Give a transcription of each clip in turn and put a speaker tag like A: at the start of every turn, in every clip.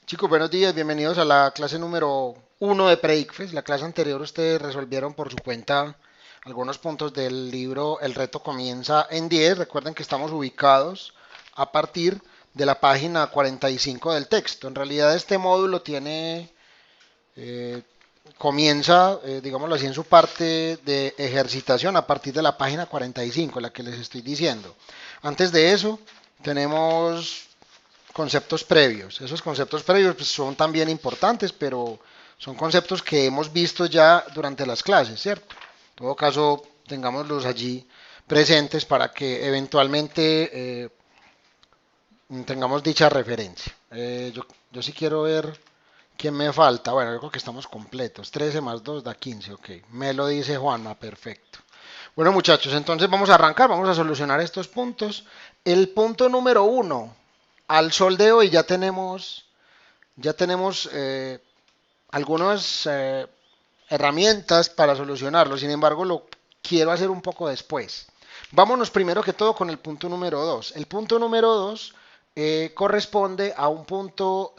A: Chicos, buenos días, bienvenidos a la clase número 1 de PreICFES. La clase anterior ustedes resolvieron por su cuenta algunos puntos del libro El reto comienza en 10. Recuerden que estamos ubicados a partir de la página 45 del texto. En realidad este módulo eh, comienza, digámoslo así, en su parte de ejercitación a partir de la página 45, la que les estoy diciendo. Antes de eso, tenemos conceptos previos. Esos conceptos previos pues, son también importantes, pero son conceptos que hemos visto ya durante las clases, ¿cierto? En todo caso, tengámoslos allí presentes para que eventualmente tengamos dicha referencia. Yo sí quiero ver quién me falta. Bueno, yo creo que estamos completos. 13 más 2 da 15, ok. Me lo dice Juanma, perfecto. Bueno, muchachos, entonces vamos a arrancar, vamos a solucionar estos puntos. El punto número uno, al sol de hoy ya tenemos algunas herramientas para solucionarlo, sin embargo lo quiero hacer un poco después. Vámonos primero que todo con el punto número 2. El punto número 2 corresponde a un punto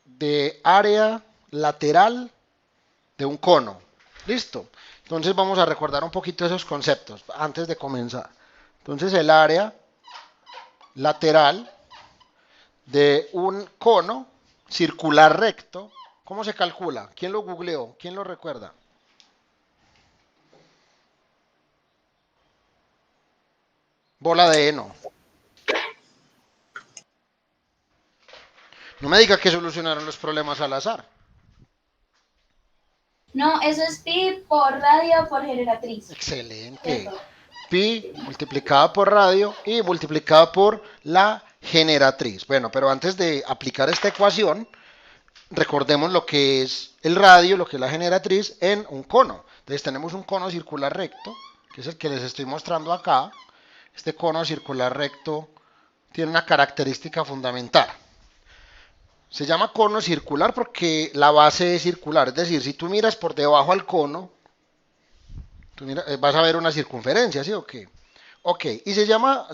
A: de área lateral de un cono. ¿Listo? Entonces vamos a recordar un poquito esos conceptos antes de comenzar. Entonces el área lateral de un cono circular recto, ¿cómo se calcula? ¿Quién lo googleó? ¿Quién lo recuerda? Bola de heno. No me diga que solucionaron los problemas al azar.
B: No, eso es pi por radio por generatriz,
A: Excelente.
B: ¿cierto?
A: Pi multiplicada por radio y multiplicada por la generatriz. Bueno, pero antes de aplicar esta ecuación, recordemos lo que es el radio, lo que es la generatriz en un cono. Entonces tenemos un cono circular recto, que es el que les estoy mostrando acá. Este cono circular recto tiene una característica fundamental. Se llama cono circular porque la base es circular. Es decir, si tú miras por debajo al cono, vas a ver una circunferencia, ¿sí o qué? Ok, y se llama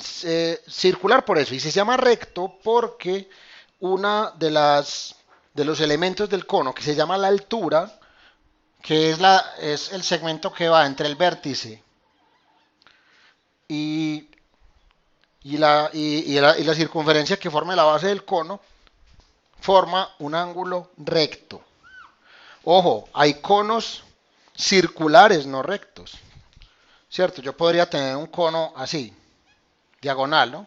A: circular por eso, y se llama recto porque una de los elementos del cono, que se llama la altura, que es el segmento que va entre el vértice y, y la circunferencia que forma la base del cono, forma un ángulo recto. Ojo, hay conos circulares no rectos, ¿cierto? Yo podría tener un cono así, diagonal, ¿no?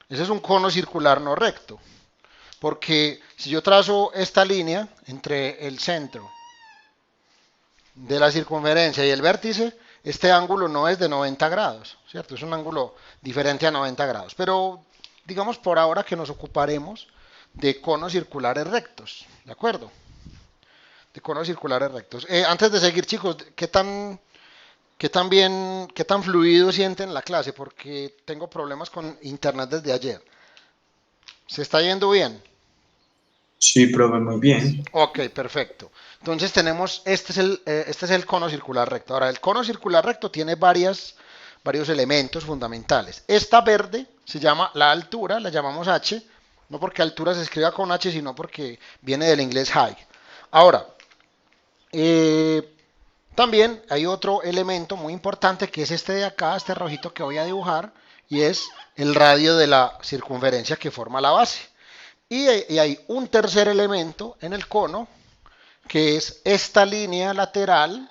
A: Ese es un cono circular no recto, porque si yo trazo esta línea entre el centro de la circunferencia y el vértice, este ángulo no es de 90 grados, ¿cierto? Es un ángulo diferente a 90 grados, pero digamos por ahora que nos ocuparemos de conos circulares rectos, ¿de acuerdo? De conos circulares rectos. Antes de seguir, chicos, qué tan fluido sienten la clase? Porque tengo problemas con internet desde ayer. ¿Se está yendo bien?
C: Sí, profe, muy bien.
A: Ok, perfecto. Entonces tenemos, este es el cono circular recto. Ahora, el cono circular recto tiene varios elementos fundamentales. Esta verde se llama la altura, la llamamos h, no porque altura se escriba con h, sino porque viene del inglés height. Ahora, eh, también hay otro elemento muy importante que es este de acá, este rojito que voy a dibujar, y es el radio de la circunferencia que forma la base. Y hay un tercer elemento en el cono, que es esta línea lateral,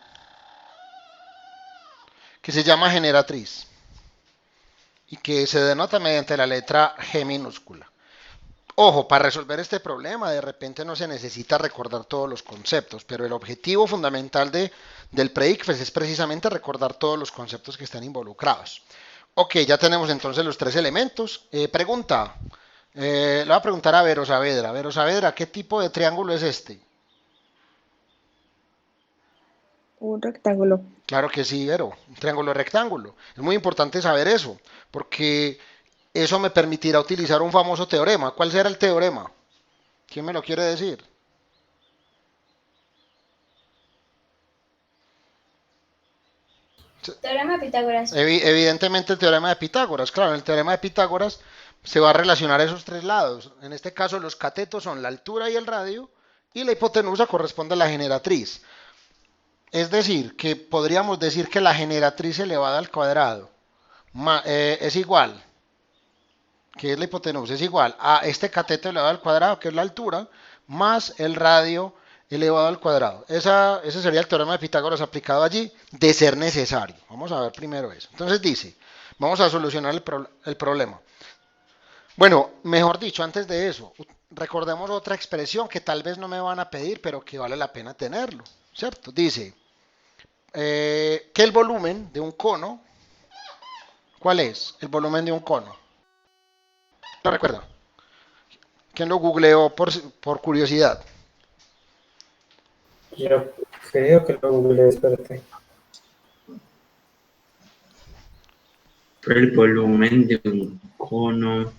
A: que se llama generatriz, y que se denota mediante la letra G minúscula. Ojo, para resolver este problema de repente no se necesita recordar todos los conceptos, pero el objetivo fundamental del PREICFES es precisamente recordar todos los conceptos que están involucrados. Ok, ya tenemos entonces los tres elementos. Pregunta, le voy a preguntar a Vero Saavedra. Vero Saavedra, ¿qué tipo de triángulo es este?
D: Un rectángulo.
A: Claro que sí, Vero, un triángulo rectángulo. Es muy importante saber eso, porque eso me permitirá utilizar un famoso teorema. ¿Cuál será el teorema? ¿Quién me lo quiere decir?
B: Teorema de Pitágoras.
A: Evidentemente el teorema de Pitágoras. Claro, en el teorema de Pitágoras se va a relacionar esos tres lados. En este caso los catetos son la altura y el radio, y la hipotenusa corresponde a la generatriz. Es decir, que podríamos decir que la generatriz elevada al cuadrado es igual, que es la hipotenusa, es igual a este cateto elevado al cuadrado, que es la altura, más el radio elevado al cuadrado. Ese sería el teorema de Pitágoras aplicado allí, de ser necesario. Vamos a ver primero eso. Entonces dice, vamos a solucionar el problema. Bueno, mejor dicho, antes de eso, recordemos otra expresión que tal vez no me van a pedir, pero que vale la pena tenerlo, ¿cierto? Dice que el volumen de un cono, ¿cuál es? El volumen de un cono. ¿Lo recuerda? ¿Quién lo googleó por curiosidad?
E: Yo creo que lo googleé, espérate.
C: El volumen de un cono.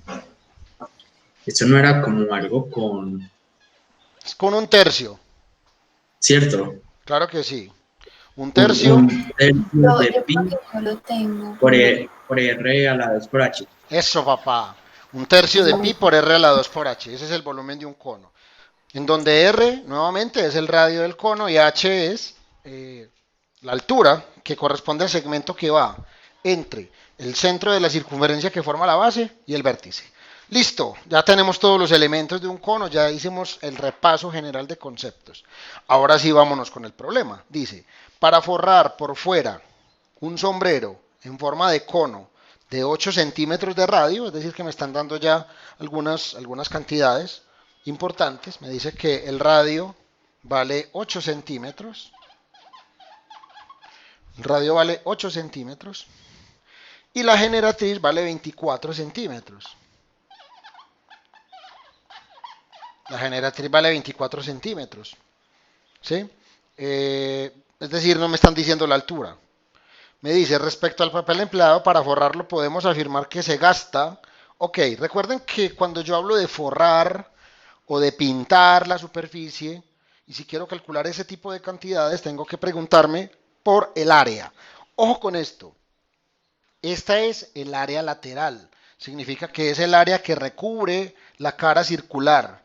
C: Eso no era como algo con...
A: Es con un tercio.
C: ¿Cierto?
A: Claro que sí. Un tercio.
C: Un tercio de
B: Yo
C: pi
B: creo que no lo tengo.
C: por R a la 2 por H.
A: Eso, papá. Un tercio de pi por R a la 2 por H. Ese es el volumen de un cono. En donde R, nuevamente, es el radio del cono y H es la altura que corresponde al segmento que va entre el centro de la circunferencia que forma la base y el vértice. Listo, ya tenemos todos los elementos de un cono, ya hicimos el repaso general de conceptos. Ahora sí vámonos con el problema. Dice, para forrar por fuera un sombrero en forma de cono de 8 centímetros de radio, es decir, que me están dando ya algunas cantidades importantes. Me dice que el radio vale 8 centímetros. El radio vale 8 centímetros. Y la generatriz vale 24 centímetros. La generatriz vale 24 centímetros. ¿Sí? Es decir, no me están diciendo la altura. Me dice, respecto al papel empleado para forrarlo, podemos afirmar que se gasta. Ok, recuerden que cuando yo hablo de forrar o de pintar la superficie, y si quiero calcular ese tipo de cantidades, tengo que preguntarme por el área. Ojo con esto. Esta es el área lateral. Significa que es el área que recubre la cara circular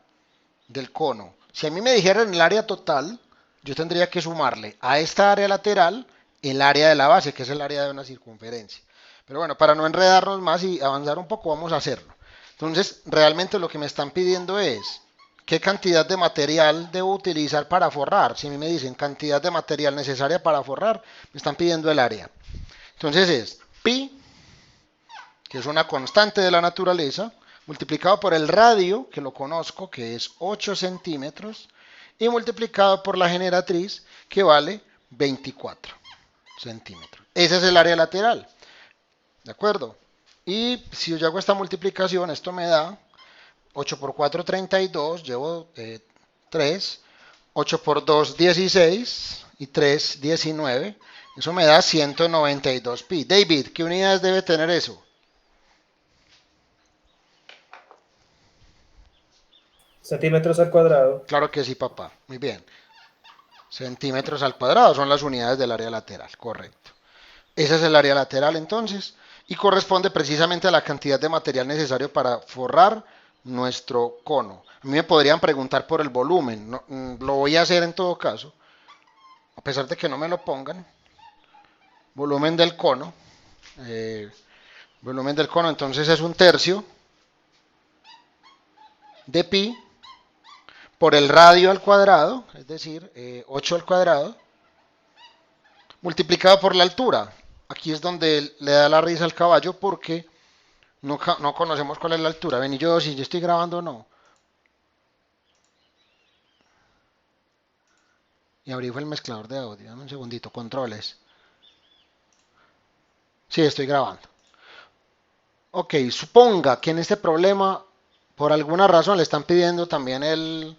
A: del cono. Si a mí me dijeran el área total, yo tendría que sumarle a esta área lateral el área de la base, que es el área de una circunferencia. Pero bueno, para no enredarnos más y avanzar un poco, vamos a hacerlo. Entonces, realmente lo que me están pidiendo es qué cantidad de material debo utilizar para forrar. Si a mí me dicen cantidad de material necesaria para forrar, me están pidiendo el área. Entonces es pi, que es una constante de la naturaleza, multiplicado por el radio, que lo conozco, que es 8 centímetros, y multiplicado por la generatriz, que vale 24 centímetros. Ese es el área lateral. ¿De acuerdo? Y si yo hago esta multiplicación, esto me da 8 por 4, 32, llevo 3, 8 por 2, 16, y 3, 19. Eso me da 192 pi. David, ¿qué unidades debe tener eso?
E: Centímetros al cuadrado.
A: Claro que sí, papá. Muy bien. Centímetros al cuadrado son las unidades del área lateral, correcto. Ese es el área lateral entonces y corresponde precisamente a la cantidad de material necesario para forrar nuestro cono. A mí me podrían preguntar por el volumen, no, lo voy a hacer en todo caso, a pesar de que no me lo pongan. Volumen del cono, entonces es un tercio de pi por el radio al cuadrado, es decir, 8 al cuadrado, multiplicado por la altura. Aquí es donde le da la risa al caballo porque no conocemos cuál es la altura. Ven y yo, si yo estoy grabando o no. Y abrí fue el mezclador de audio. Dame un segundito, controles. Sí, estoy grabando. Ok, suponga que en este problema, por alguna razón, le están pidiendo también el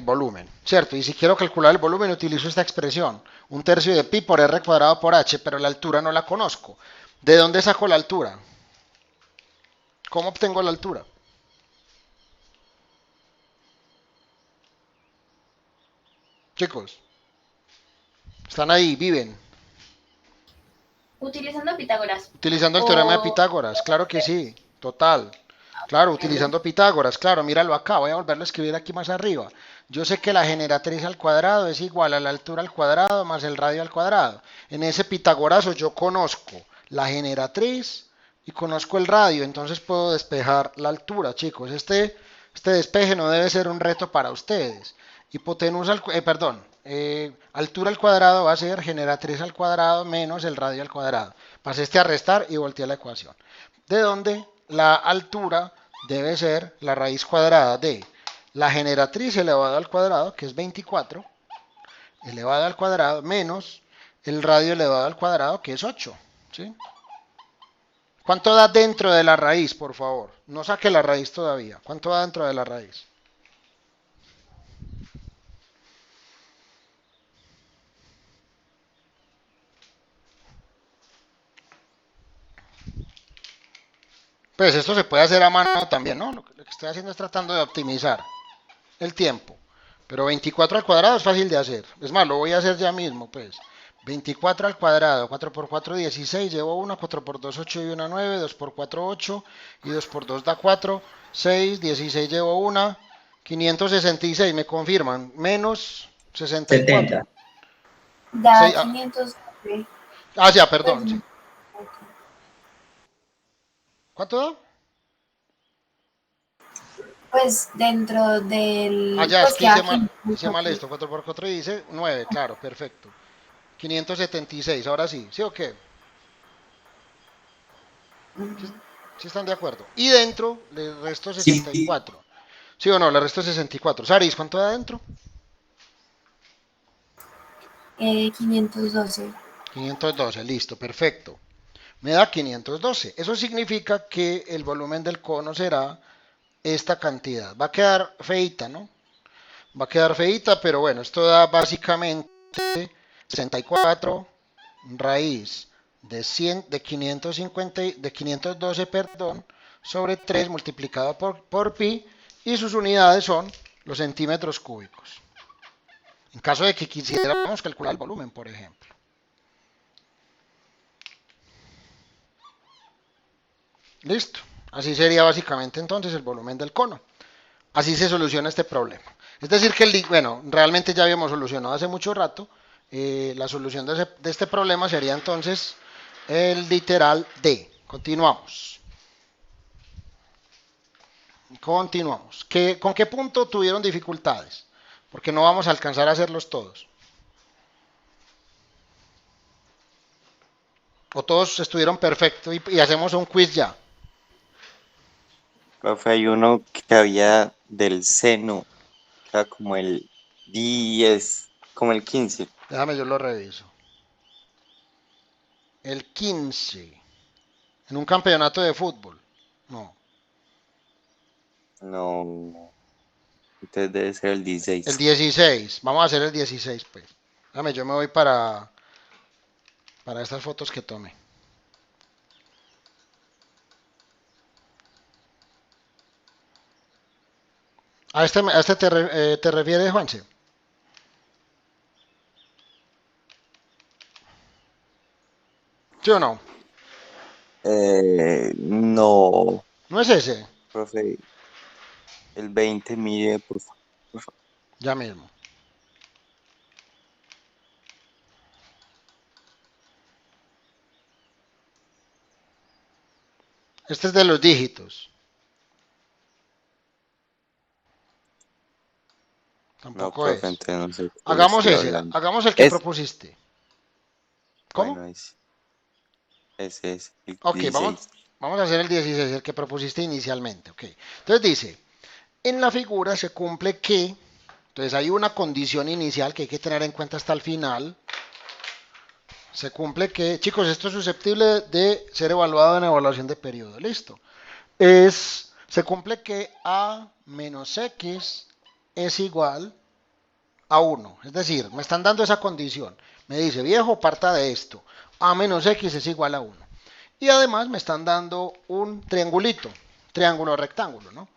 A: volumen, ¿cierto? Y si quiero calcular el volumen, utilizo esta expresión, un tercio de pi por r cuadrado por h, pero la altura no la conozco. ¿De dónde saco la altura? ¿Cómo obtengo la altura? Chicos, están ahí, viven.
B: Utilizando Pitágoras.
A: Utilizando el teorema de Pitágoras, claro que sí, total. Claro, utilizando Pitágoras, claro, míralo acá, voy a volverlo a escribir aquí más arriba. Yo sé que la generatriz al cuadrado es igual a la altura al cuadrado más el radio al cuadrado. En ese pitagorazo yo conozco la generatriz y conozco el radio, entonces puedo despejar la altura, chicos. Este despeje no debe ser un reto para ustedes. Hipotenusa altura al cuadrado va a ser generatriz al cuadrado menos el radio al cuadrado. Pasé este a restar y volteé la ecuación. De donde la altura debe ser la raíz cuadrada de la generatriz elevado al cuadrado, que es 24, elevado al cuadrado, menos el radio elevado al cuadrado, que es 8. ¿Sí? ¿Cuánto da dentro de la raíz, por favor? No saque la raíz todavía. ¿Cuánto da dentro de la raíz? Pues esto se puede hacer a mano también, ¿no? Lo que estoy haciendo es tratando de optimizar el tiempo. Pero 24 al cuadrado es fácil de hacer. Es más, lo voy a hacer ya mismo, pues. 24 al cuadrado, 4 por 4, 16, llevo 1, 4 por 2, 8 y 1, 9, 2 por 4, 8, y 2 por 2 da 4, 6, 16 llevo 1, 566, me confirman, menos 64.
C: 70.
B: Da 500.
A: Ya,
B: Pues,
A: perdón, sí. ¿Cuánto da?
B: pues dentro del.
A: Ya, es
B: Pues
A: que
B: queda aquí.
A: hice mal esto, 4 por 4 dice 9, claro, perfecto. 576, ahora sí, ¿sí o qué? ¿Sí, sí están de acuerdo? Y dentro le resto
C: Sí,
A: 64. ¿Sí o no? Le resto 64. Saris, ¿cuánto da dentro?
B: 512.
A: 512, listo, perfecto. Me da 512. Eso significa que el volumen del cono será esta cantidad. Va a quedar feita, ¿no? Va a quedar feita, pero bueno, esto da básicamente 64 raíz de 100, de 550, de 512, perdón, sobre 3 multiplicado por pi, y sus unidades son los centímetros cúbicos. En caso de que quisiéramos calcular el volumen, por ejemplo. Listo. Así sería básicamente entonces el volumen del cono. Así se soluciona este problema. Es decir, que realmente ya habíamos solucionado hace mucho rato. La solución de este problema sería entonces el literal D. Continuamos. Continuamos. ¿Con qué punto tuvieron dificultades? Porque no vamos a alcanzar a hacerlos todos. O todos estuvieron perfectos y hacemos un quiz ya.
F: Profe, hay uno que había del seno, que era como el 10, como el 15.
A: Déjame, yo lo reviso. El 15. En un campeonato de fútbol. No.
F: No, entonces debe ser el
A: El
F: 16.
A: 16. Vamos a hacer el 16, pues. Déjame, yo me voy para estas fotos que tomé. ¿A este te refieres, Juanse? ¿Sí o no?
F: No,
A: ¿No es ese?
F: profe, el 20 mide, por favor.
A: Ya mismo. Este es de los dígitos.
F: No,
A: Tampoco
F: profe,
A: es.
F: entonces no sé qué le
A: Hagamos
F: estoy
A: ese.
F: hablando.
A: Hagamos el que
F: Es,
A: propusiste. ¿Cómo?
F: bueno, ese es el
A: Ok, vamos,
F: 16.
A: vamos a hacer el 16, el que propusiste inicialmente. Ok. Entonces dice, en la figura se cumple que, entonces hay una condición inicial que hay que tener en cuenta hasta el final. Se cumple que, chicos, esto es susceptible de ser evaluado en evaluación de periodo. Listo. Se cumple que a menos x es igual a 1. Es decir, me están dando esa condición. Me dice, viejo, parta de esto. A menos x es igual a 1. Y además me están dando un triangulito. Triángulo rectángulo, ¿no?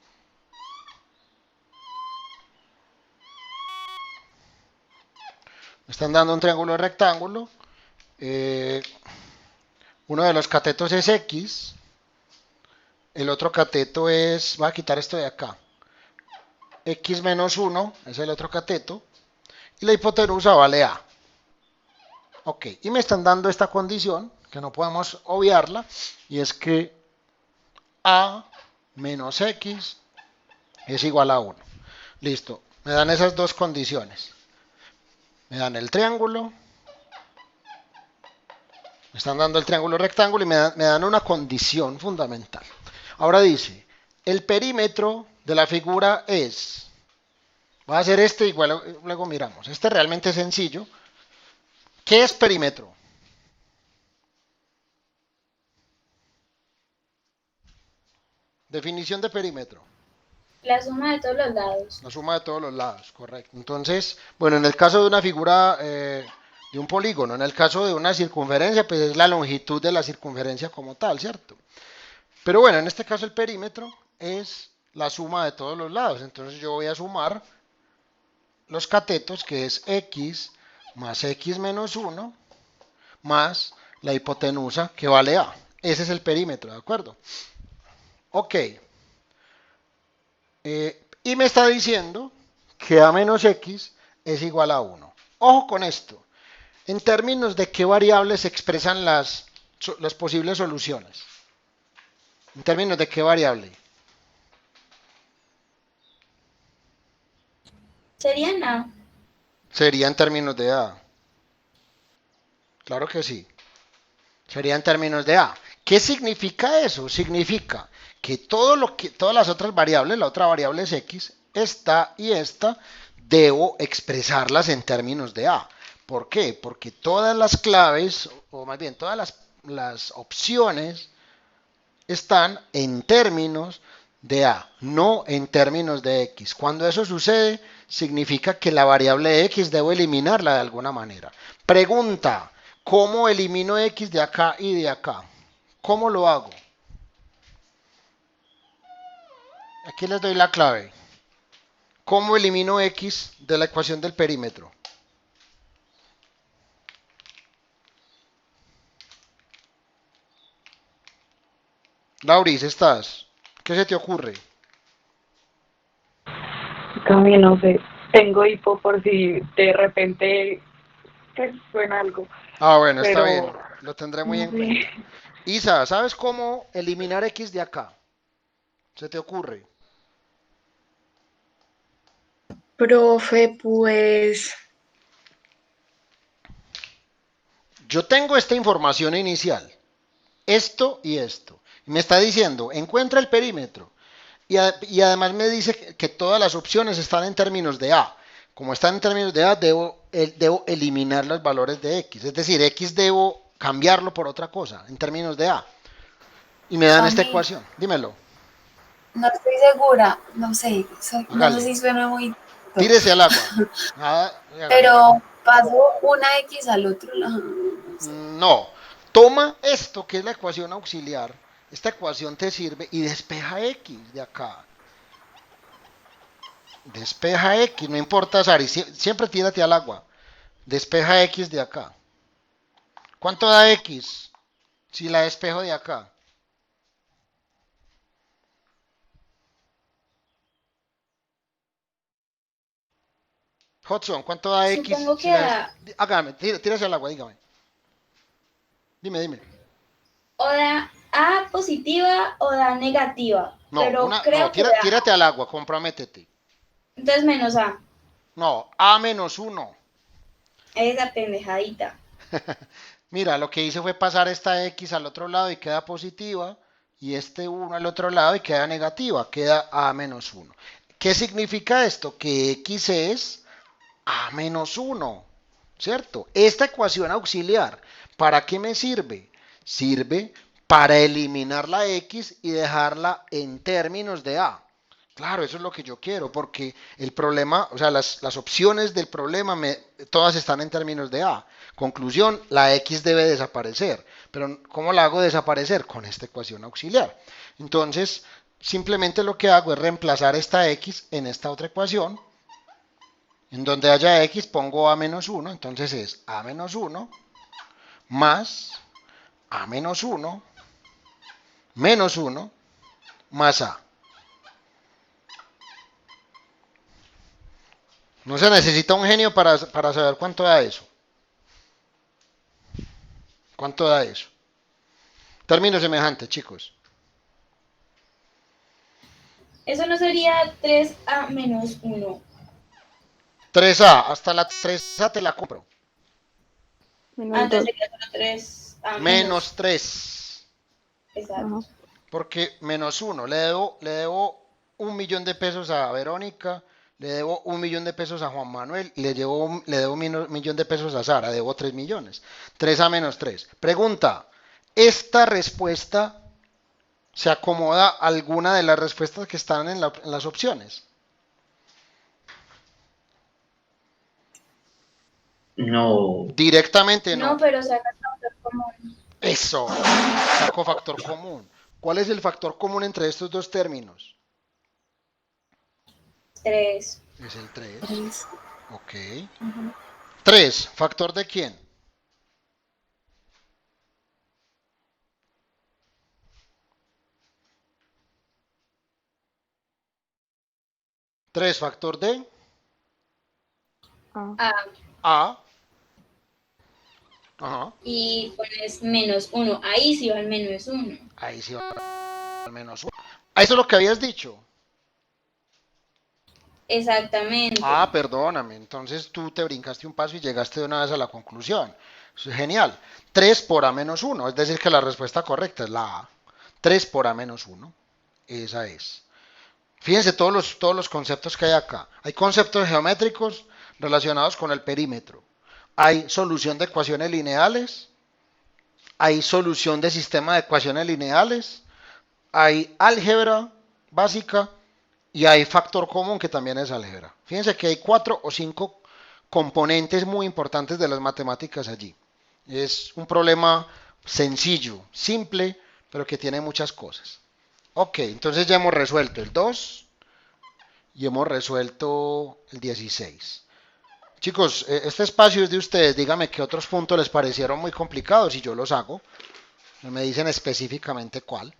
A: Me están dando un triángulo rectángulo. Uno de los catetos es x. El otro cateto es, voy a quitar esto de acá. X menos 1 es el otro cateto. Y la hipotenusa vale A. Ok, y me están dando esta condición, que no podemos obviarla, y es que A menos X es igual a 1. Listo, me dan esas dos condiciones. Me dan el triángulo, me están dando el triángulo rectángulo y me dan una condición fundamental. Ahora dice, el perímetro de la figura es, va a ser este, igual luego miramos, este realmente es sencillo. ¿Qué es perímetro? Definición de perímetro.
B: La suma de todos los lados.
A: La suma de todos los lados, correcto. Entonces, bueno, en el caso de una figura de un polígono, en el caso de una circunferencia, pues es la longitud de la circunferencia como tal, ¿cierto? Pero bueno, en este caso el perímetro es la suma de todos los lados. Entonces yo voy a sumar los catetos, que es x más x menos 1, más la hipotenusa, que vale a. Ese es el perímetro, ¿de acuerdo? Ok. Y me está diciendo que a menos x es igual a 1. Ojo con esto. En términos de qué variables se expresan las posibles soluciones. En términos de qué variable.
B: Sería A.
A: Sería en términos de a. Claro que sí. Sería en términos de a. ¿Qué significa eso? Significa que todas las otras variables, la otra variable es x, esta y esta, debo expresarlas en términos de a. ¿Por qué? Porque todas las claves, o más bien todas las opciones, están en términos de a, no en términos de x. Cuando eso sucede, significa que la variable x debo eliminarla de alguna manera. Pregunta, ¿cómo elimino x de acá y de acá? ¿Cómo lo hago? Aquí les doy la clave. ¿Cómo elimino x de la ecuación del perímetro? Lauris, ¿estás? ¿Qué se te ocurre?
D: Cami, no sé. Tengo hipo por si de repente pues, suena algo.
A: Ah, bueno, está
D: Pero
A: bien. Lo tendré muy
D: no
A: en
D: sé.
A: cuenta. Isa, ¿sabes cómo eliminar x de acá? ¿Se te ocurre?
D: Profe, pues.
A: Yo tengo esta información inicial. Esto y esto. Me está diciendo, encuentra el perímetro. Y además me dice que todas las opciones están en términos de A. Como están en términos de A, debo eliminar los valores de X. Es decir, X debo cambiarlo por otra cosa, en términos de A. Y me dan esta
G: Cami,
A: ecuación. Dímelo.
G: no estoy segura, no sé, no sé
A: Hágale.
G: si suena muy...
A: Tírese al agua. Hágale, hágale.
G: Pero paso una X al otro lado, no sé.
A: No. Toma esto, que es la ecuación auxiliar. Esta ecuación te sirve y despeja X de acá. Despeja X, no importa, Sari, siempre tírate al agua. Despeja X de acá. ¿Cuánto da X si la despejo de acá? Hudson, ¿cuánto da X
B: Supongo
A: si
B: que
A: la
B: da
A: hágame, tírase al agua, dígame. Dime.
B: o da A positiva o da negativa,
A: No,
B: pero creo que da
A: tírate al agua, comprométete.
B: entonces menos A.
A: No, A menos 1.
B: Esa pendejadita.
A: Mira, lo que hice fue pasar esta X al otro lado y queda positiva, y este 1 al otro lado y queda negativa, queda A menos 1. ¿Qué significa esto? Que X es A menos 1, ¿cierto? Esta ecuación auxiliar, ¿para qué me sirve? Sirve para eliminar la X y dejarla en términos de A. Claro, eso es lo que yo quiero, porque el problema, o sea, las opciones del problema, todas están en términos de A. Conclusión, la X debe desaparecer. Pero ¿cómo la hago desaparecer? Con esta ecuación auxiliar. Entonces, simplemente lo que hago es reemplazar esta X en esta otra ecuación. En donde haya X pongo A menos 1, entonces es A menos 1 más A menos 1 menos 1 más A. No se necesita un genio para saber cuánto da eso. ¿Cuánto da eso? Término semejante, chicos.
B: Eso no sería 3A menos 1.
A: 3A, hasta la 3A te la compro.
B: Antes sería solo 3A
A: Menos 3.
B: Exacto.
A: Porque menos 1. Le debo 1.000.000 de pesos a Verónica, le debo 1.000.000 de pesos a Juan Manuel y le debo 1.000.000 de pesos a Sara. Debo 3 millones. 3A menos 3. Pregunta, ¿esta respuesta se acomoda a alguna de las respuestas que están en las opciones?
C: No.
A: Directamente
B: No,
A: no.
B: pero saca factor común.
A: Eso. Saco factor común. ¿Cuál es el factor común entre estos dos términos?
B: 3.
A: Es el 3.
G: 3.
A: Ok. 3. ¿Factor de quién? ¿3 factor de?
B: A.
A: A. Ajá.
B: Y pones menos 1. Ahí sí va el menos 1.
A: Ahí sí va al menos 1. Eso es lo que habías dicho.
B: Exactamente.
A: Ah, perdóname. Entonces tú te brincaste un paso y llegaste de una vez a la conclusión. Eso es genial. 3 por A menos 1. Es decir, que la respuesta correcta es la A. 3 por A menos 1. Esa es. Fíjense todos los conceptos que hay acá. Hay conceptos geométricos relacionados con el perímetro. Hay solución de ecuaciones lineales. Hay solución de sistema de ecuaciones lineales. Hay álgebra básica. Y hay factor común que también es álgebra. Fíjense que hay 4 o 5 componentes muy importantes de las matemáticas allí. Es un problema sencillo, simple, pero que tiene muchas cosas. Ok, entonces ya hemos resuelto el 2 y hemos resuelto el 16. Chicos, este espacio es de ustedes. Díganme qué otros puntos les parecieron muy complicados y yo los hago. Me dicen específicamente cuál.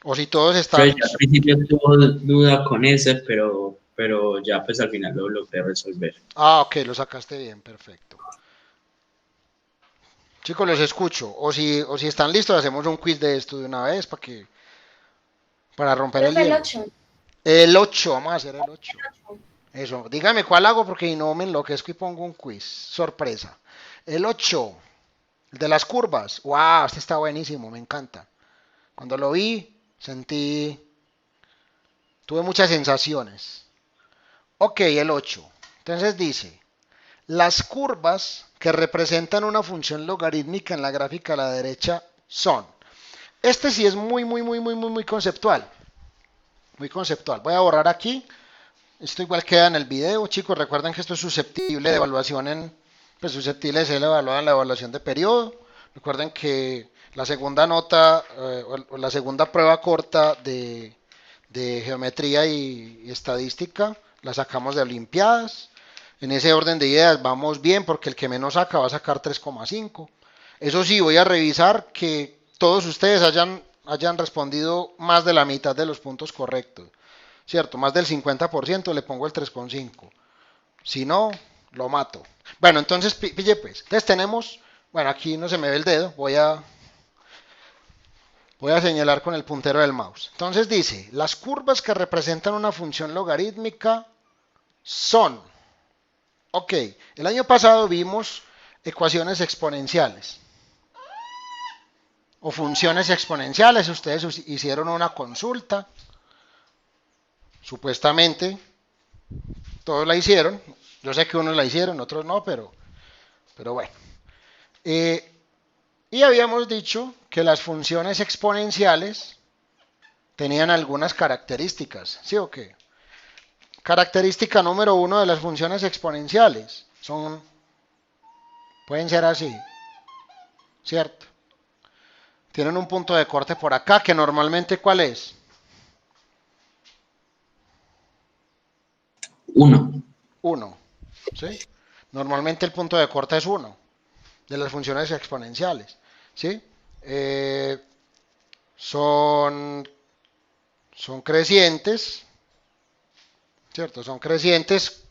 A: O si todos están...
C: Yo al principio tuve duda con ese, pero ya pues al final lo logré resolver.
A: Ah, ok, lo sacaste bien, perfecto. Chicos, los escucho. O si están listos, hacemos un quiz de esto de una vez para romper el
B: Profe, el
A: hielo.
B: 8.
A: El 8, vamos a hacer el 8. Eso, dígame cuál hago porque no me enloquezco y pongo un quiz. Sorpresa. El 8, el de las curvas. Wow, este está buenísimo, me encanta. Cuando lo vi, tuve muchas sensaciones. Ok, el 8. Entonces dice, las curvas que representan una función logarítmica en la gráfica a la derecha son. Este sí es muy conceptual. Muy conceptual. Voy a borrar aquí. Esto igual queda en el video, chicos. Recuerden que esto es susceptible de evaluación susceptible de ser evaluado en la evaluación de periodo. Recuerden que la segunda nota o la segunda prueba corta de geometría y estadística la sacamos de Olimpiadas. En ese orden de ideas vamos bien porque el que menos saca va a sacar 3,5. Eso sí, voy a revisar que todos ustedes hayan respondido más de la mitad de los puntos correctos. ¿Cierto? Más del 50% le pongo el 3,5. Si no, lo mato. Bueno, entonces, pille pues. Entonces tenemos, bueno, aquí no se me ve el dedo, voy a señalar con el puntero del mouse. Entonces dice, las curvas que representan una función logarítmica son, ok, el año pasado vimos ecuaciones exponenciales o funciones exponenciales. Ustedes hicieron una consulta, supuestamente todos la hicieron. Yo sé que unos la hicieron, otros no, pero bueno. Y habíamos dicho que las funciones exponenciales tenían algunas características, ¿sí o qué? Característica número 1 de las funciones exponenciales pueden ser así, ¿cierto? Tienen un punto de corte por acá, que normalmente, ¿cuál es?
C: 1.
A: 1, ¿sí? Normalmente el punto de corte es 1 de las funciones exponenciales, ¿sí? eh, son, son crecientes, ¿cierto? Son crecientes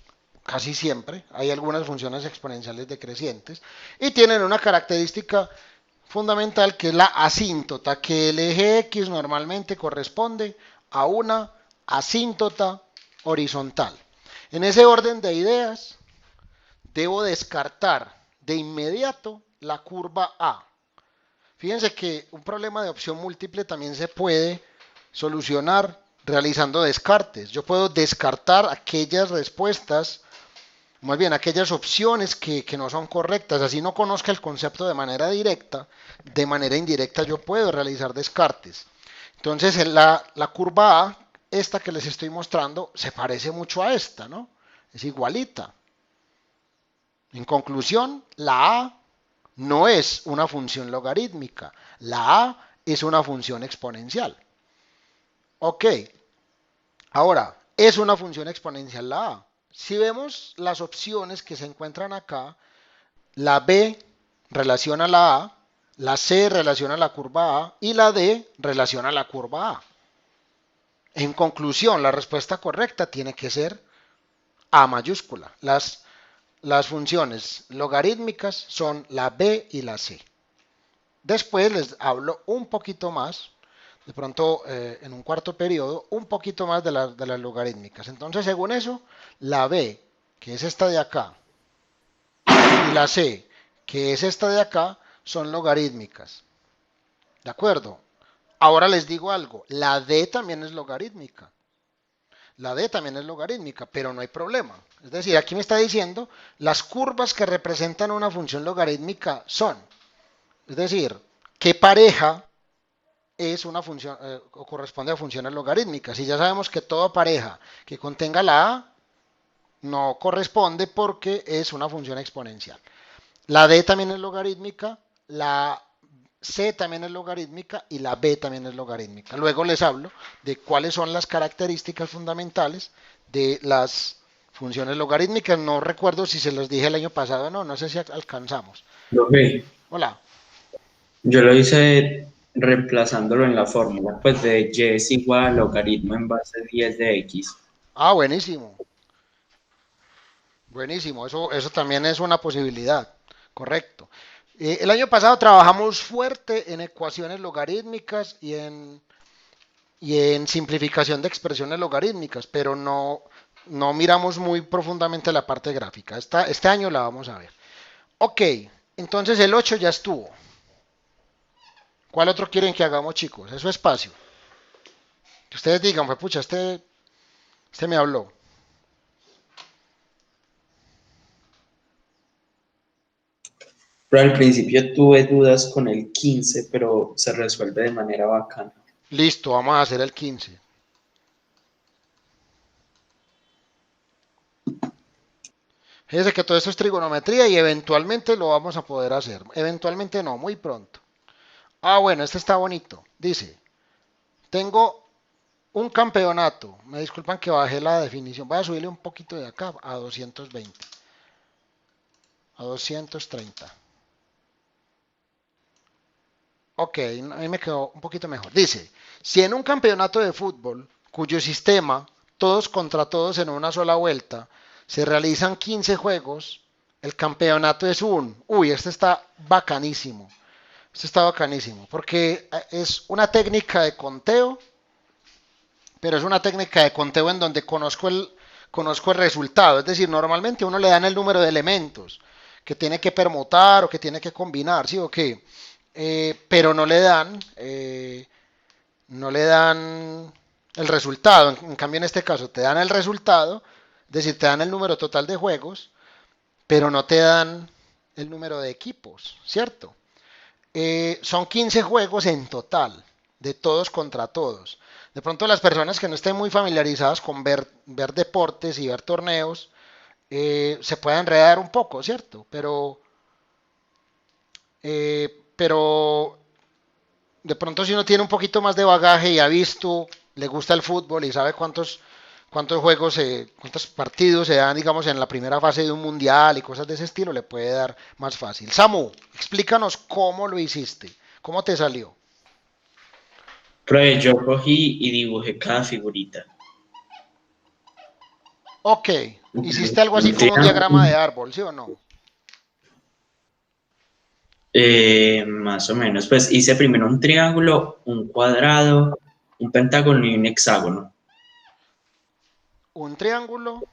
A: casi siempre. Hay algunas funciones exponenciales decrecientes y tienen una característica fundamental que es la asíntota, que el eje X normalmente corresponde a una asíntota horizontal. En ese orden de ideas, debo descartar de inmediato la curva A. Fíjense que un problema de opción múltiple también se puede solucionar realizando descartes. Yo puedo descartar aquellas respuestas, más bien aquellas opciones que no son correctas. Así no conozca el concepto de manera directa, de manera indirecta yo puedo realizar descartes. Entonces la curva A, esta que les estoy mostrando, se parece mucho a esta, ¿no? Es igualita. En conclusión, la A no es una función logarítmica, la A es una función exponencial. Ok, ahora, es una función exponencial la A. Si vemos las opciones que se encuentran acá, la B relaciona a la A, la C relaciona a la curva A y la D relaciona a la curva A. En conclusión, la respuesta correcta tiene que ser A mayúscula. Las funciones logarítmicas son la B y la C. Después les hablo un poquito más, de pronto en un cuarto periodo, un poquito más de las logarítmicas. Entonces, según eso, la B, que es esta de acá, y la C, que es esta de acá, son logarítmicas. ¿De acuerdo? Ahora les digo algo, la D también es logarítmica. La D también es logarítmica, pero no hay problema. Es decir, aquí me está diciendo las curvas que representan una función logarítmica son. Es decir, ¿qué pareja es una función o corresponde a funciones logarítmicas? Y ya sabemos que toda pareja que contenga la A no corresponde porque es una función exponencial. La D también es logarítmica, la C también es logarítmica y la B también es logarítmica. Luego les hablo de cuáles son las características fundamentales de las funciones logarítmicas. No recuerdo si se los dije el año pasado o no, no sé si alcanzamos.
C: Profe,
A: Hola.
C: yo lo hice reemplazándolo en la fórmula, pues de y es igual a logaritmo en base 10 de x.
A: Ah, buenísimo. Buenísimo, eso también es una posibilidad. Correcto. El año pasado trabajamos fuerte en ecuaciones logarítmicas y en simplificación de expresiones logarítmicas, pero no miramos muy profundamente la parte gráfica. Este año la vamos a ver. Ok, entonces el 8 ya estuvo. ¿Cuál otro quieren que hagamos, chicos? Eso es espacio. Que ustedes digan, pues pucha, este me habló.
C: Pero al principio tuve dudas con el 15, pero se resuelve de manera bacana.
A: Listo, vamos a hacer el 15. Fíjense que todo esto es trigonometría y eventualmente lo vamos a poder hacer. Eventualmente no, muy pronto. Ah, bueno, este está bonito. Dice, tengo un campeonato. Me disculpan que bajé la definición. Voy a subirle un poquito de acá a 220. A 230. Ok, ahí me quedó un poquito mejor. Dice, si en un campeonato de fútbol, cuyo sistema, todos contra todos en una sola vuelta, se realizan 15 juegos, el campeonato es un... Uy, este está bacanísimo. Este está bacanísimo, porque es una técnica de conteo, pero es una técnica de conteo en donde conozco el resultado. Es decir, normalmente a uno le dan el número de elementos que tiene que permutar o que tiene que combinar, ¿sí o qué? Pero no le dan el resultado. En cambio, en este caso, te dan el resultado, es decir, te dan el número total de juegos, pero no te dan el número de equipos, ¿cierto? Son 15 juegos en total, de todos contra todos. De pronto las personas que no estén muy familiarizadas con ver deportes y ver torneos, se puede enredar un poco, ¿cierto? Pero de pronto si uno tiene un poquito más de bagaje y ha visto, le gusta el fútbol y sabe cuántos juegos, cuántos partidos se dan, digamos, en la primera fase de un mundial y cosas de ese estilo, le puede dar más fácil. Samu, explícanos cómo lo hiciste, ¿Cómo te salió?
C: Profe, yo cogí y dibujé cada figurita.
A: Ok, hiciste algo así
C: Un
A: como un diagrama de
C: triángulo,
A: árbol, ¿sí o no?
C: más o menos. Pues hice primero un triángulo, un cuadrado, un pentágono y un hexágono.
A: Un triángulo,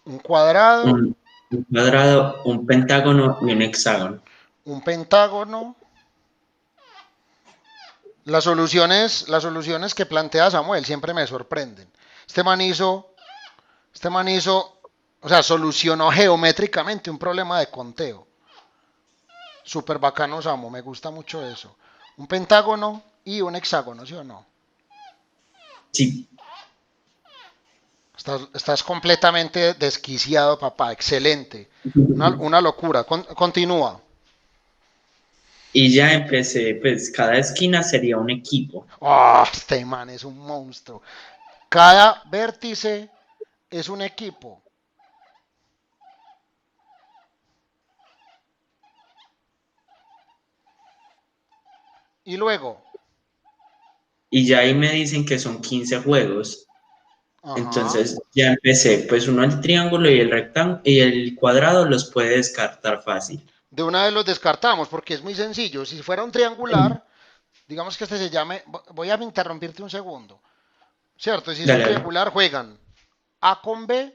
A: un cuadrado,
C: Un cuadrado, un pentágono y un hexágono.
A: un pentágono. Las soluciones que plantea Samuel siempre me sorprenden. Este man hizo, este man hizo, o sea, solucionó geométricamente un problema de conteo. Súper bacano, Samu, me gusta mucho eso. Un pentágono y un hexágono, ¿sí o no?
C: Sí.
A: Estás completamente desquiciado, papá. Excelente. Una locura. Continúa.
C: Y ya empecé, pues cada esquina sería un equipo.
A: Este man es un monstruo. Cada vértice es un equipo. Y luego,
C: Y ya ahí me dicen que son 15 juegos.
A: ajá,
C: Entonces ya empecé, pues uno el triángulo y el rectángulo y el cuadrado los puede descartar fácil.
A: de una vez los descartamos porque es muy sencillo. Si fuera un triangular, digamos que este se llame, voy a interrumpirte un segundo, ¿cierto? Si es un
C: Dale, dale.
A: triangular, juegan A con B,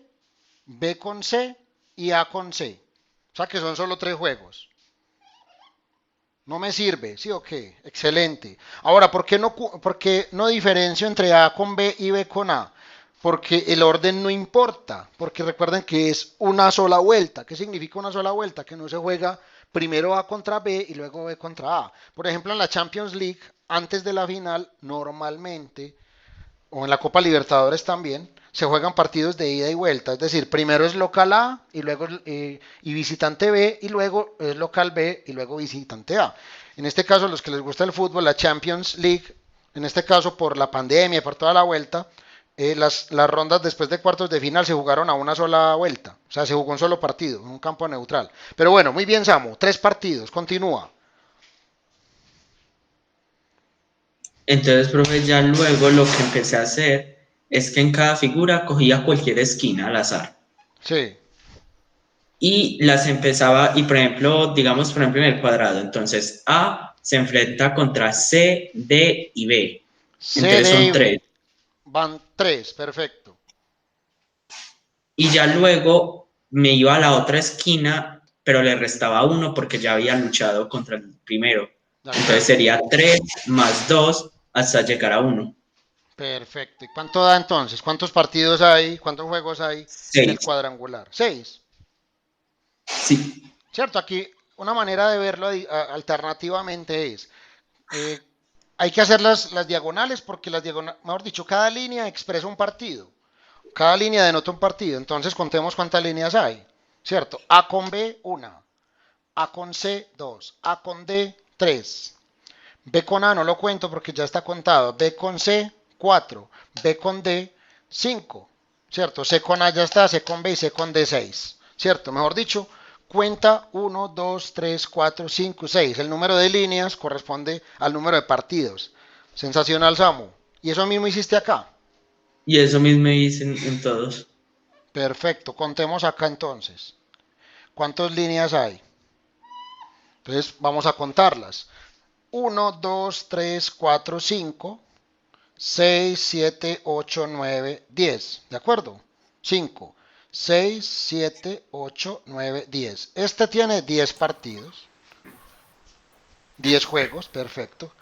A: B con C y A con C. O sea que son solo tres juegos. No me sirve, ¿sí o qué? Excelente. Ahora, ¿por qué no diferencio entre A con B y B con A? Porque el orden no importa, porque recuerden que es una sola vuelta. ¿Qué significa una sola vuelta? Que no se juega primero A contra B y luego B contra A. Por ejemplo, en la Champions League, antes de la final, normalmente o en la Copa Libertadores también, se juegan partidos de ida y vuelta, es decir, primero es local A y luego y visitante B y luego es local B y luego visitante A. En este caso, los que les gusta el fútbol, la Champions League, en este caso por la pandemia, por toda la vuelta, las rondas después de cuartos de final se jugaron a una sola vuelta, o sea, se jugó un solo partido, en un campo neutral. Pero bueno, muy bien, Samu, tres partidos, continúa.
C: Entonces, profe, ya luego lo que empecé a hacer es que en cada figura cogía cualquier esquina al azar
A: Sí,
C: y las empezaba, y por ejemplo, digamos, por ejemplo, en el cuadrado, entonces A se enfrenta contra C, D y B.
A: C,
C: Entonces
A: D
C: son
A: y B,
C: tres.
A: van tres, perfecto.
C: Y ya luego me iba a la otra esquina, pero le restaba uno porque ya había luchado contra el primero.
A: De
C: Entonces
A: acuerdo.
C: sería 3 más 2 hasta llegar a uno.
A: Perfecto. ¿Y cuánto da entonces? ¿Cuántos partidos hay? ¿Cuántos juegos hay en el
C: 6.
A: cuadrangular? Seis.
C: Sí.
A: ¿Cierto? Aquí una manera de verlo alternativamente es, eh, hay que hacer las diagonales porque las diagonales, mejor dicho, cada línea expresa un partido. Cada línea denota un partido. Entonces contemos cuántas líneas hay. ¿Cierto? A con B, una. A con C, dos. A con D, tres. B con A no lo cuento porque ya está contado. B con C, 4. B con D, 5. ¿Cierto? C con A ya está, C con B y C con D, 6. ¿Cierto? Mejor dicho, cuenta 1, 2, 3, 4, 5, 6. El número de líneas corresponde al número de partidos. Sensacional, Samu. ¿Y eso mismo hiciste acá?
C: Y eso mismo dicen en todos.
A: Perfecto. Contemos acá entonces. ¿Cuántas líneas hay? Entonces vamos a contarlas. 1, 2, 3, 4, 5. 6, 7, 8, 9, 10. ¿De acuerdo? 5, 6, 7, 8, 9, 10. Este tiene 10 partidos, 10 juegos, perfecto.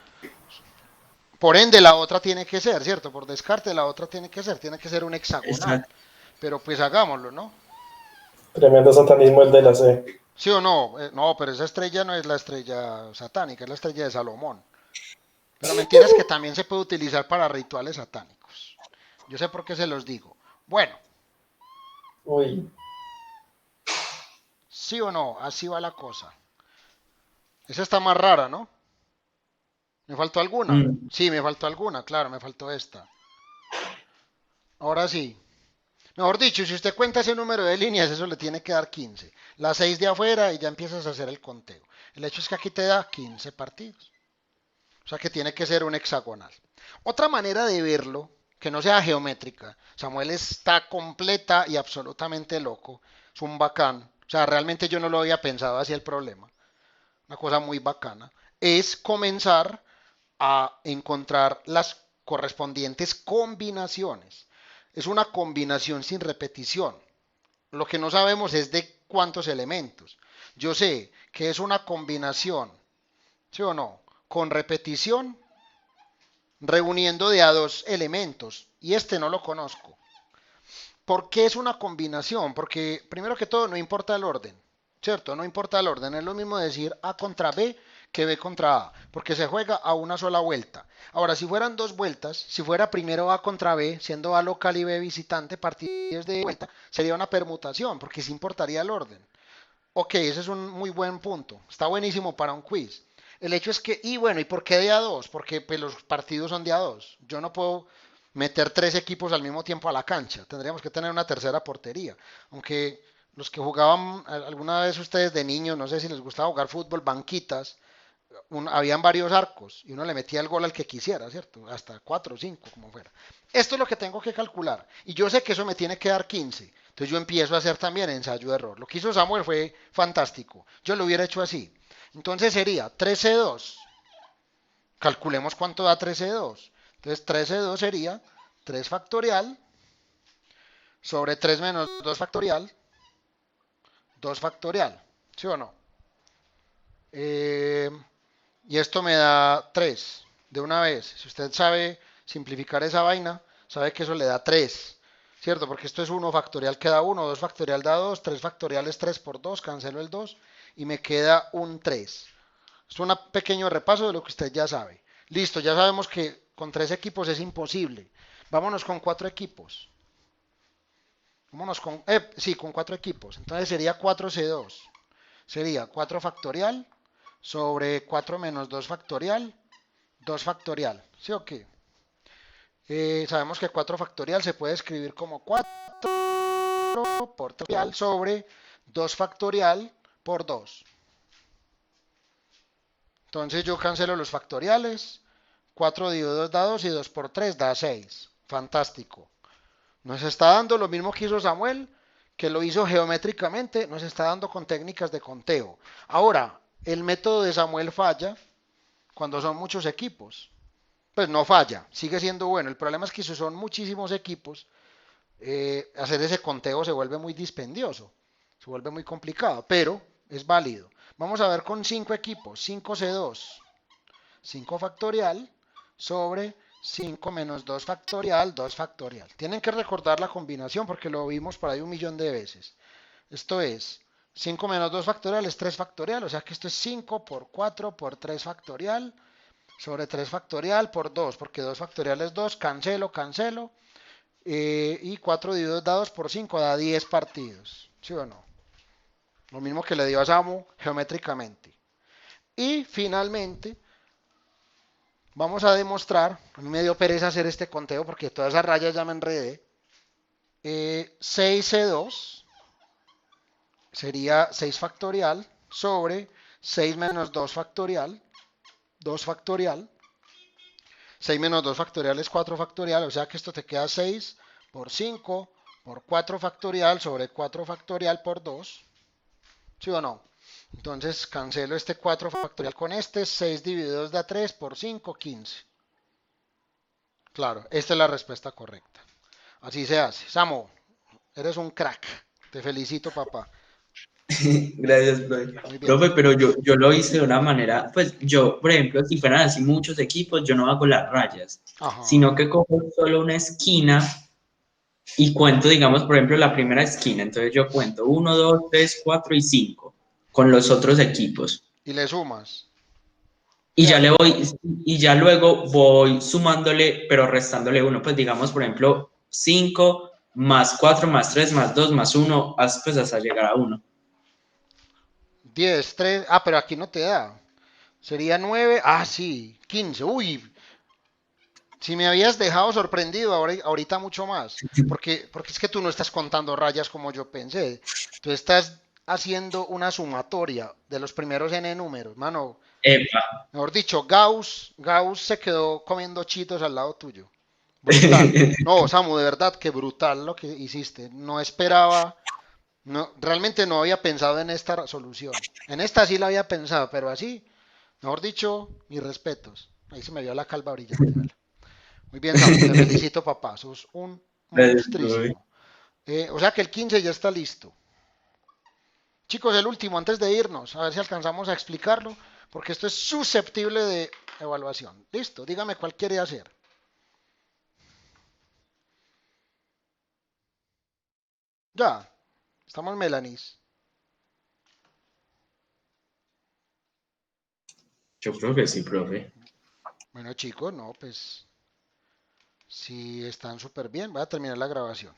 A: Por ende, la otra tiene que ser, ¿cierto? Por descarte, la otra tiene que ser un hexagonal.
C: Exacto.
A: Pero pues hagámoslo, ¿no?
E: Tremendo satanismo el de la C.
A: ¿Sí o no? No, pero esa estrella no es la estrella satánica, es la estrella de Salomón. Pero mentira es que también se puede utilizar para rituales satánicos. Yo sé por qué se los digo. Bueno,
E: Uy,
A: ¿sí o no? Así va la cosa. Esa está más rara, ¿no? ¿Me faltó alguna?
C: Mm,
A: Sí, me faltó alguna, claro, me faltó esta. Ahora sí. Mejor dicho, si usted cuenta ese número de líneas, eso le tiene que dar 15. Las 6 de afuera y ya empiezas a hacer el conteo. El hecho es que aquí te da 15 partidos. O sea que tiene que ser un hexagonal. Otra manera de verlo, que no sea geométrica. Samuel está completa y absolutamente loco. Es un bacán. O sea, realmente yo no lo había pensado así el problema. Una cosa muy bacana. Es comenzar a encontrar las correspondientes combinaciones. Es una combinación sin repetición. Lo que no sabemos es de cuántos elementos. Yo sé que es una combinación, ¿sí o no? Con repetición, reuniendo de a dos elementos. Y este no lo conozco. ¿Por qué es una combinación? Porque primero que todo no importa el orden, ¿cierto? No importa el orden. Es lo mismo decir A contra B que B contra A, porque se juega a una sola vuelta. Ahora, si fueran dos vueltas, si fuera primero A contra B, siendo A local y B visitante, partidos de vuelta, sería una permutación, porque sí importaría el orden. Ok, ese es un muy buen punto. Está buenísimo para un quiz. El hecho es que, y bueno, ¿y por qué de a dos? Porque pues, los partidos son de a dos. Yo no puedo meter tres equipos al mismo tiempo a la cancha. Tendríamos que tener una tercera portería. Aunque los que jugaban alguna vez ustedes de niños, no sé si les gustaba jugar fútbol, banquitas, habían varios arcos y uno le metía el gol al que quisiera, ¿cierto? Hasta 4 o 5, como fuera. Esto es lo que tengo que calcular. Y yo sé que eso me tiene que dar 15. Entonces yo empiezo a hacer también ensayo de error. Lo que hizo Samuel fue fantástico. Yo lo hubiera hecho así. Entonces sería 13,2. Calculemos cuánto da 13,2. Entonces 13,2 sería 3 factorial sobre 3 menos 2 factorial, 2 factorial. ¿Sí o no? Y esto me da 3 de una vez. Si usted sabe simplificar esa vaina, sabe que eso le da 3. ¿Cierto? Porque esto es 1 factorial que da 1, 2 factorial da 2, 3 factorial es 3 por 2, cancelo el 2 y me queda un 3. Es un pequeño repaso de lo que usted ya sabe. Listo, ya sabemos que con 3 equipos es imposible. Vámonos con 4 equipos. Vámonos con, sí, con 4 equipos. Entonces sería 4C2. Sería 4 factorial sobre 4 menos 2 factorial, 2 factorial. ¿Sí o qué? Sabemos que 4 factorial se puede escribir como 4 por factorial sobre 2 factorial por 2. Entonces yo cancelo los factoriales. 4 dividido 2 da 2 y 2 por 3 da 6. Fantástico. Nos está dando lo mismo que hizo Samuel, que lo hizo geométricamente, nos está dando con técnicas de conteo. Ahora, el método de Samuel falla cuando son muchos equipos. Pues no falla, sigue siendo bueno. El problema es que si son muchísimos equipos, hacer ese conteo se vuelve muy dispendioso, se vuelve muy complicado, pero es válido. Vamos a ver con 5 equipos, 5C2, 5 factorial sobre 5 menos 2 factorial, 2 factorial. Tienen que recordar la combinación porque lo vimos por ahí 1.000.000 de veces. Esto es 5 menos 2 factorial es 3 factorial, o sea que esto es 5 por 4 por 3 factorial sobre 3 factorial por 2, porque 2 factorial es 2, cancelo, cancelo. Y 4 dividido 2 da 2 por 5 da 10 partidos. ¿Sí o no? Lo mismo que le dio a Samu geométricamente. Y finalmente, vamos a demostrar, a mí me dio pereza hacer este conteo porque todas esas rayas ya me enredé. 6C2 sería 6 factorial sobre 6 menos 2 factorial, 2 factorial. 6 menos 2 factorial es 4 factorial, o sea que esto te queda 6 por 5 por 4 factorial sobre 4 factorial por 2. ¿Sí o no? Entonces cancelo este 4 factorial con este, 6 dividido 2 da 3 por 5, 15. Claro, esta es la respuesta correcta. Así se hace. Samu, eres un crack. Te felicito, papá.
C: Gracias, profe.
A: Muy bien.
C: Profe, pero yo lo hice de una manera, pues yo, por ejemplo, si fueran así muchos equipos, yo no hago las rayas,
A: Ajá.
C: sino que cojo solo una esquina y cuento, digamos, por ejemplo, la primera esquina. Entonces yo cuento 1, 2, 3, 4 y 5 con los otros equipos.
A: Y le sumas.
C: Y
A: ¿Qué
C: ya le
A: haces?
C: voy, y ya luego voy sumándole, pero restándole 1. Pues digamos, por ejemplo, 5 más 4 más 3 más 2 más 1, pues hasta llegar a 1.
A: 10, 3. Ah, pero aquí no te da. Sería 9. Ah, sí. 15. Uy. Si me habías dejado sorprendido, ahorita mucho más. Porque es que tú no estás contando rayas como yo pensé. Tú estás haciendo una sumatoria de los primeros n números, mano.
C: Epa.
A: Mejor dicho, Gauss se quedó comiendo chitos al lado tuyo. Brutal. No, Samu, de verdad que brutal lo que hiciste. No esperaba, no, realmente no había pensado en esta solución. En esta sí la había pensado, pero así, mejor dicho, mis respetos. Ahí se me vio la calva brillante, ¿vale? Muy bien, Samu, te felicito, papá. Sos un monstrísimo. O sea que el 15 ya está listo. Chicos, el último, antes de irnos, a ver si alcanzamos a explicarlo, porque esto es susceptible de evaluación. Listo, dígame cuál quiere hacer. Ya, estamos Melanis.
C: Yo creo que sí, profe.
A: Bueno, chicos, no, pues si están súper bien, voy a terminar la grabación.